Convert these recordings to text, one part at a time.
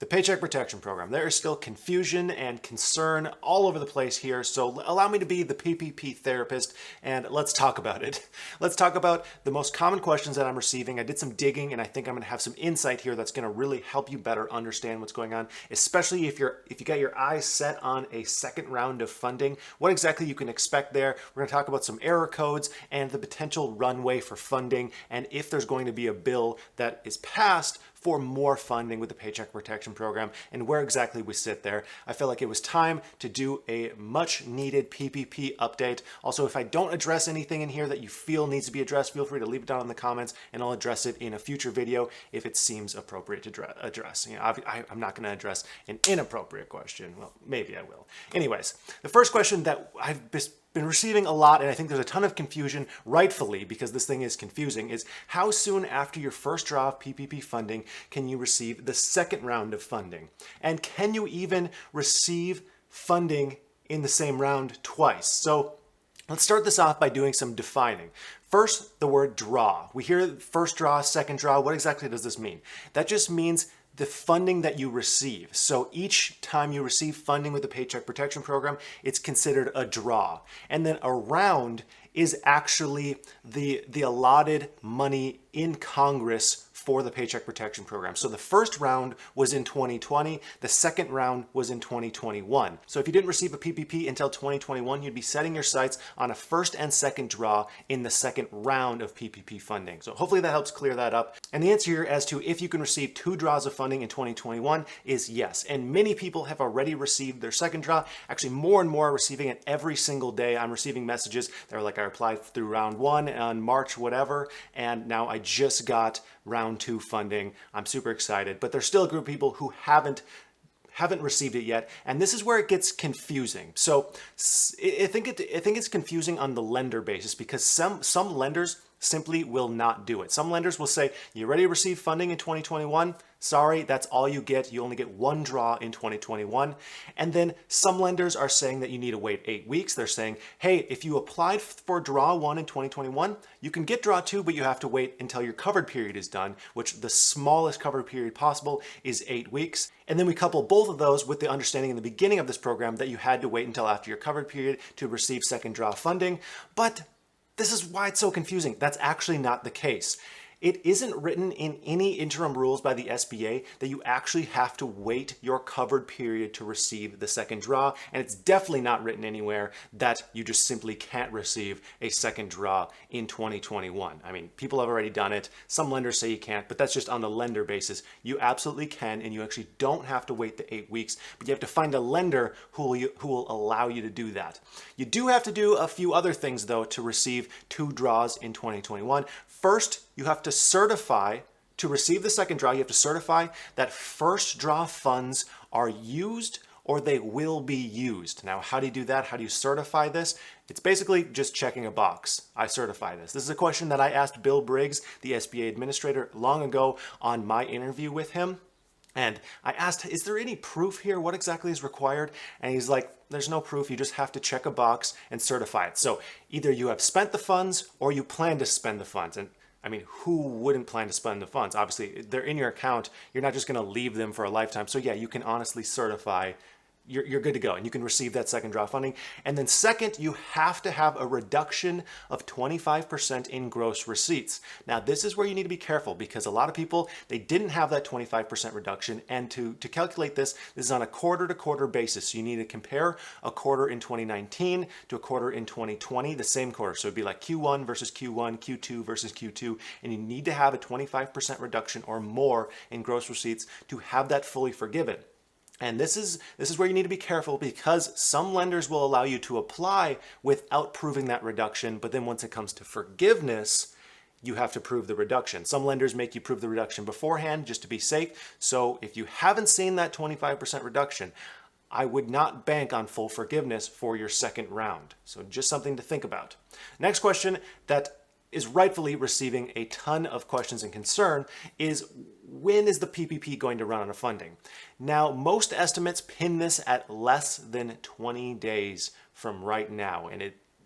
The Paycheck Protection Program. There is still confusion and concern all over the place here, so allow me to be the PPP therapist and let's talk about it. Let's talk about the most common questions that I'm receiving. I did some digging and I think I'm going to have some insight here that's going to really help you better understand what's going on, especially if you got your eyes set on a second round of funding, what exactly you can expect there. We're going to talk about some error codes and the potential runway for funding, and if there's going to be a bill that is passed for more funding with the Paycheck Protection Program and where exactly we sit there. I feel like it was time to do a much needed PPP update. Also, if I don't address anything in here that you feel needs to be addressed, feel free to leave it down in the comments and I'll address it in a future video if it seems appropriate to address. I'm not going to address an inappropriate question. Well, maybe I will. Anyways, the first question that I've been receiving a lot, and I think there's a ton of confusion, rightfully, because this thing is confusing, is how soon after your first draw of PPP funding can you receive the second round of funding? And can you even receive funding in the same round twice? So let's start this off by doing some defining. First, the word draw. We hear first draw, second draw. What exactly does this mean? That just means the funding that you receive. So each time you receive funding with the Paycheck Protection Program, it's considered a draw. And then a round is actually the allotted money in Congress for the Paycheck Protection Program. So the first round was in 2020, the second round was in 2021. So if you didn't receive a PPP until 2021, you'd be setting your sights on a first and second draw in the second round of PPP funding. So hopefully that helps clear that up. And the answer here as to if you can receive 2 draws of funding in 2021 is yes. And many people have already received their second draw. Actually, more and more are receiving it every single day. I'm receiving messages that are like, I applied through round 1 on March, whatever, and now I just got round 2 funding. I'm super excited, but there's still a group of people who haven't received it yet, and this is where it gets confusing. So I think it's confusing on the lender basis because some lenders simply will not do it. Some lenders will say, you ready to receive funding in 2021? Sorry, that's all you get. You only get 1 draw in 2021. And then some lenders are saying that you need to wait 8 weeks. They're saying, hey, if you applied for draw 1 in 2021, you can get draw 2, but you have to wait until your covered period is done, which the smallest covered period possible is 8 weeks. And then we couple both of those with the understanding in the beginning of this program that you had to wait until after your covered period to receive second draw funding. But this is why it's so confusing. That's actually not the case. It isn't written in any interim rules by the SBA that you actually have to wait your covered period to receive the second draw, and it's definitely not written anywhere that you just simply can't receive a second draw in 2021. I mean, people have already done it. Some lenders say you can't, but that's just on the lender basis. You absolutely can, and you actually don't have to wait the 8 weeks, but you have to find a lender who will allow you to do that. You do have to do a few other things, though, to receive 2 draws in 2021. First, you have to certify, to receive the second draw, you have to certify that first draw funds are used or they will be used. Now, how do you do that? How do you certify this? It's basically just checking a box. I certify this. This is a question that I asked Bill Briggs, the SBA administrator, long ago on my interview with him. And I asked, is there any proof here? What exactly is required? And he's like, there's no proof. You just have to check a box and certify it. So either you have spent the funds or you plan to spend the funds. And I mean, who wouldn't plan to spend the funds? Obviously, they're in your account. You're not just going to leave them for a lifetime. So yeah, you can honestly certify you're good to go and you can receive that second draw funding. And then second, you have to have a reduction of 25% in gross receipts. Now, this is where you need to be careful because a lot of people, they didn't have that 25% reduction. And to calculate this is on a quarter to quarter basis. So you need to compare a quarter in 2019 to a quarter in 2020, the same quarter. So it'd be like Q1 versus Q1, Q2 versus Q2. And you need to have a 25% reduction or more in gross receipts to have that fully forgiven. And this is where you need to be careful because some lenders will allow you to apply without proving that reduction, but then once it comes to forgiveness, you have to prove the reduction. Some lenders make you prove the reduction beforehand just to be safe. So if you haven't seen that 25% reduction, I would not bank on full forgiveness for your second round. So just something to think about. Next question that is rightfully receiving a ton of questions and concern is, when is the PPP going to run out of funding? Now, most estimates pin this at less than 20 days from right now, and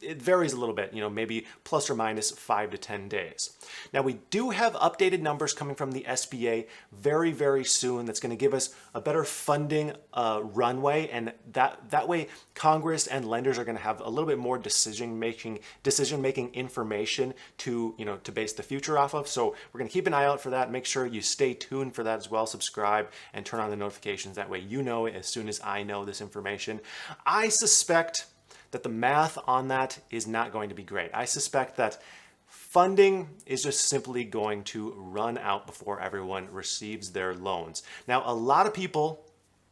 it varies a little bit, maybe plus or minus 5 to 10 days. Now, we do have updated numbers coming from the SBA very, very soon that's going to give us a better funding runway, and that way Congress and lenders are going to have a little bit more decision-making information to base the future off of. So we're going to keep an eye out for that. Make sure you stay tuned for that as well. Subscribe and turn on the notifications. That way you know as soon as I know this information. I suspect that the math on that is not going to be great. I suspect that funding is just simply going to run out before everyone receives their loans. Now, a lot of people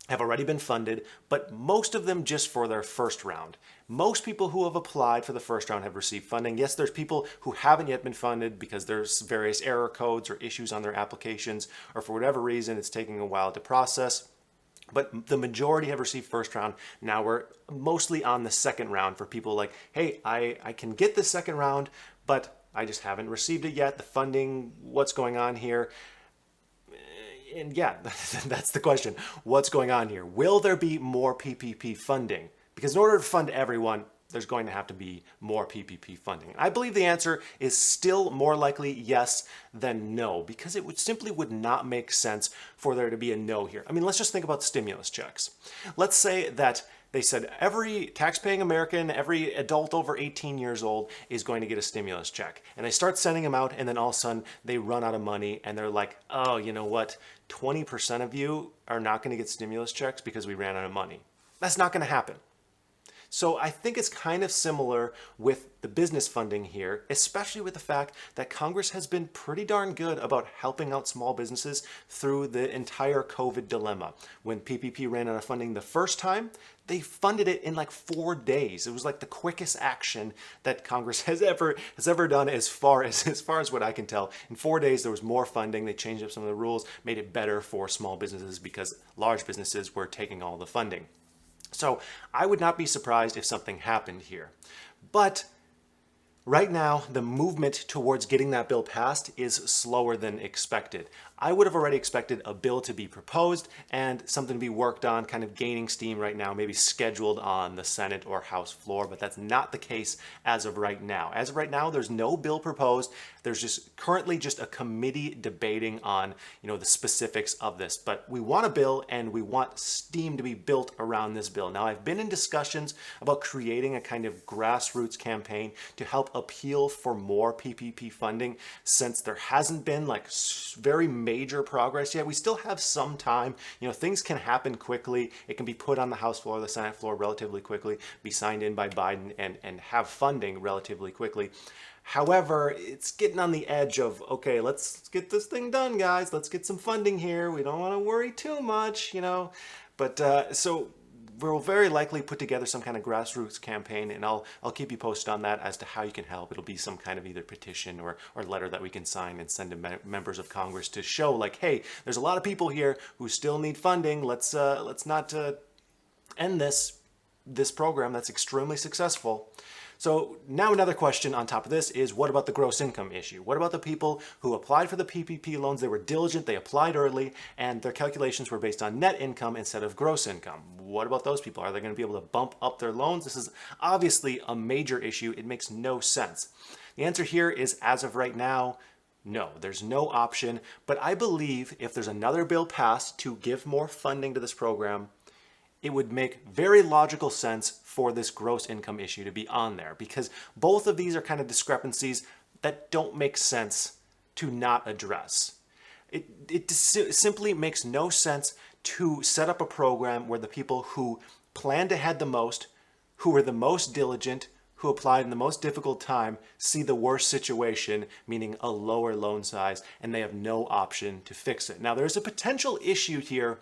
have already been funded, but most of them just for their first round. Most people who have applied for the first round have received funding. Yes, there's people who haven't yet been funded because there's various error codes or issues on their applications, or for whatever reason, it's taking a while to process. But the majority have received first round. Now we're mostly on the second round for people like, hey, I can get the second round, but I just haven't received it yet. The funding, what's going on here? And yeah, that's the question. What's going on here? Will there be more PPP funding? Because in order to fund everyone, there's going to have to be more PPP funding. I believe the answer is still more likely yes than no, because it simply would not make sense for there to be a no here. I mean, let's just think about stimulus checks. Let's say that they said every tax-paying American, every adult over 18 years old is going to get a stimulus check. And they start sending them out, and then all of a sudden they run out of money, and they're like, oh, you know what? 20% of you are not going to get stimulus checks because we ran out of money. That's not going to happen. So I think it's kind of similar with the business funding here, especially with the fact that Congress has been pretty darn good about helping out small businesses through the entire COVID dilemma. When PPP ran out of funding the first time, they funded it in like 4 days. It was like the quickest action that Congress has ever done as far as what I can tell. In 4 days, there was more funding. They changed up some of the rules, made it better for small businesses because large businesses were taking all the funding. So I would not be surprised if something happened here. But right now, the movement towards getting that bill passed is slower than expected. I would have already expected a bill to be proposed and something to be worked on, kind of gaining steam right now, maybe scheduled on the Senate or House floor, but that's not the case as of right now. As of right now, there's no bill proposed. There's currently just a committee debating on, the specifics of this. But we want a bill and we want steam to be built around this bill. Now, I've been in discussions about creating a kind of grassroots campaign to help appeal for more PPP funding, since there hasn't been like very major progress yet. We still have some time. Things can happen quickly. It can be put on the House floor or the Senate floor relatively quickly, be signed in by Biden, and have funding relatively quickly. However, it's getting on the edge of, okay, let's get this thing done, guys. Let's get some funding here. We don't want to worry too much, But so we'll very likely put together some kind of grassroots campaign, and I'll keep you posted on that as to how you can help. It'll be some kind of either petition or letter that we can sign and send to members of Congress to show, like, hey, there's a lot of people here who still need funding. Let's not end this program that's extremely successful. So now another question on top of this is, what about the gross income issue? What about the people who applied for the PPP loans? They were diligent, they applied early, and their calculations were based on net income instead of gross income. What about those people? Are they going to be able to bump up their loans? This is obviously a major issue. It makes no sense. The answer here is, as of right now, no, there's no option. But I believe if there's another bill passed to give more funding to this program, it would make very logical sense for this gross income issue to be on there, because both of these are kind of discrepancies that don't make sense to not address. It simply makes no sense to set up a program where the people who planned ahead the most, who were the most diligent, who applied in the most difficult time, see the worst situation, meaning a lower loan size, and they have no option to fix it. Now, there's a potential issue here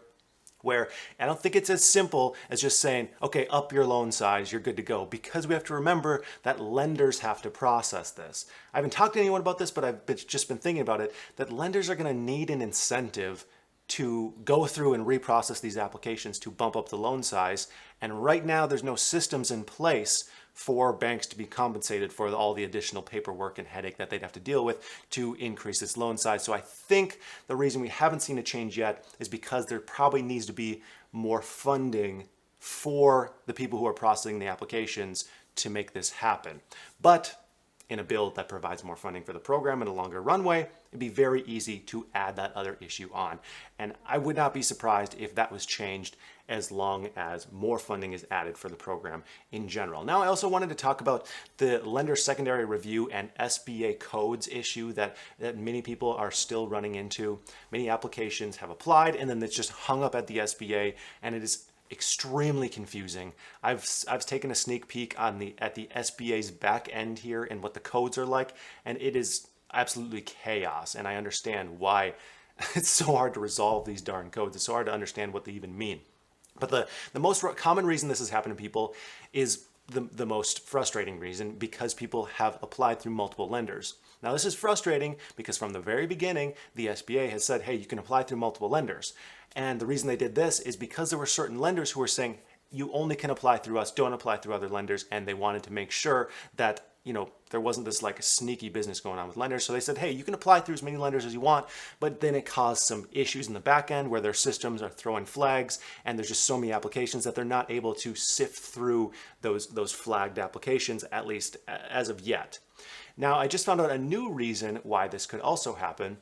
where I don't think it's as simple as just saying, okay, up your loan size, you're good to go, because we have to remember that lenders have to process this. I haven't talked to anyone about this, but I've just been thinking about it, that lenders are going to need an incentive to go through and reprocess these applications to bump up the loan size. And right now, there's no systems in place for banks to be compensated for all the additional paperwork and headache that they'd have to deal with to increase its loan size. So I think the reason we haven't seen a change yet is because there probably needs to be more funding for the people who are processing the applications to make this happen. But in a bill that provides more funding for the program and a longer runway, it'd be very easy to add that other issue on. And I would not be surprised if that was changed as long as more funding is added for the program in general. Now, I also wanted to talk about the lender secondary review and SBA codes issue that many people are still running into. Many applications have applied and then it's just hung up at the SBA, and it is extremely confusing. I've taken a sneak peek at the SBA's back end here and what the codes are like, and it is absolutely chaos. And I understand why it's so hard to resolve these darn codes. It's so hard to understand what they even mean. But the most common reason this has happened to people is the most frustrating reason, because people have applied through multiple lenders. Now, this is frustrating because from the very beginning, the SBA has said, hey, you can apply through multiple lenders. And the reason they did this is because there were certain lenders who were saying, you only can apply through us, don't apply through other lenders. And they wanted to make sure that, there wasn't this like sneaky business going on with lenders. So they said, hey, you can apply through as many lenders as you want, but then it caused some issues in the back end where their systems are throwing flags, and there's just so many applications that they're not able to sift through those flagged applications, at least as of yet. Now, I just found out a new reason why this could also happen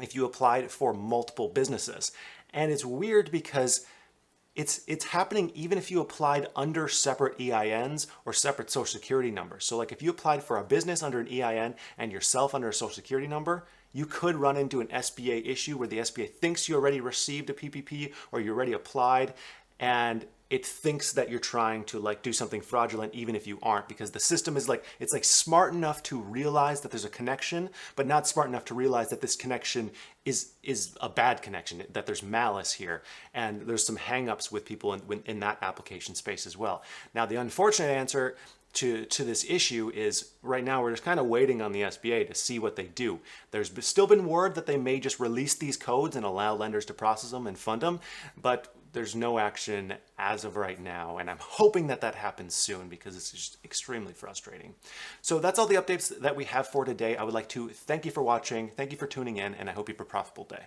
if you applied for multiple businesses. And it's weird because it's happening even if you applied under separate EINs or separate social security numbers. So like if you applied for a business under an EIN and yourself under a social security number, you could run into an SBA issue where the SBA thinks you already received a PPP or you already applied, and it thinks that you're trying to like do something fraudulent even if you aren't, because the system is it's smart enough to realize that there's a connection, but not smart enough to realize that this connection is a bad connection, that there's malice here, and there's some hangups with people in that application space as well. Now, the unfortunate answer to this issue is right now we're just kind of waiting on the SBA to see what they do. There's still been word that they may just release these codes and allow lenders to process them and fund them, but there's no action as of right now, and I'm hoping that happens soon because it's just extremely frustrating. So that's all the updates that we have for today. I would like to thank you for watching, thank you for tuning in, and I hope you have a profitable day.